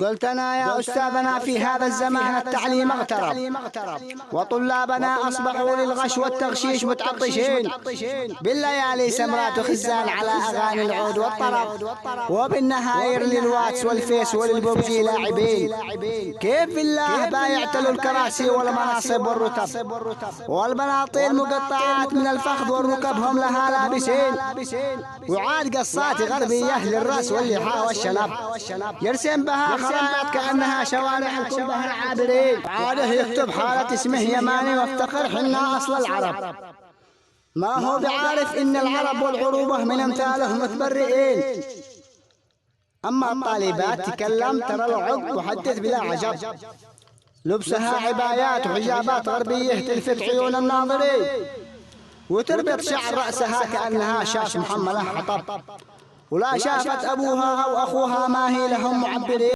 قلت أنا يا أستاذنا في هذا الزمان التعليم اغترب، وطلابنا أصبحوا للغش والتغشيش متعطشين، بالليالي سمرات خزان على أغاني العود والطرب، وبالنهاير للواتس والفيس وللببجي لاعبين. كيف بالله بايعتلوا الكراسي والمناصب والرتب، والبناطيل مقطعات من الفخذ والركب هم لها لابسين، وعاد قصات غربية للرأس واللحى والشنب، يرسم بها خرائط كأنها شوارع كلها العابرين، عاده يكتب حالة اسمه يماني وافتقر حنا أصل العرب، ما هو بعارف إن العرب والعروبة من أمثاله متبرئين. أما الطالبات تكلم ترى العق وحدث بلا عجب، لبسها عبايات وحجابات غربية تلفت عيون الناظرين، وتربط شعر رأسها كأنها شاش محملة حطب، ولا شافت أبوها أو أخوها ما هي لهم معبرين.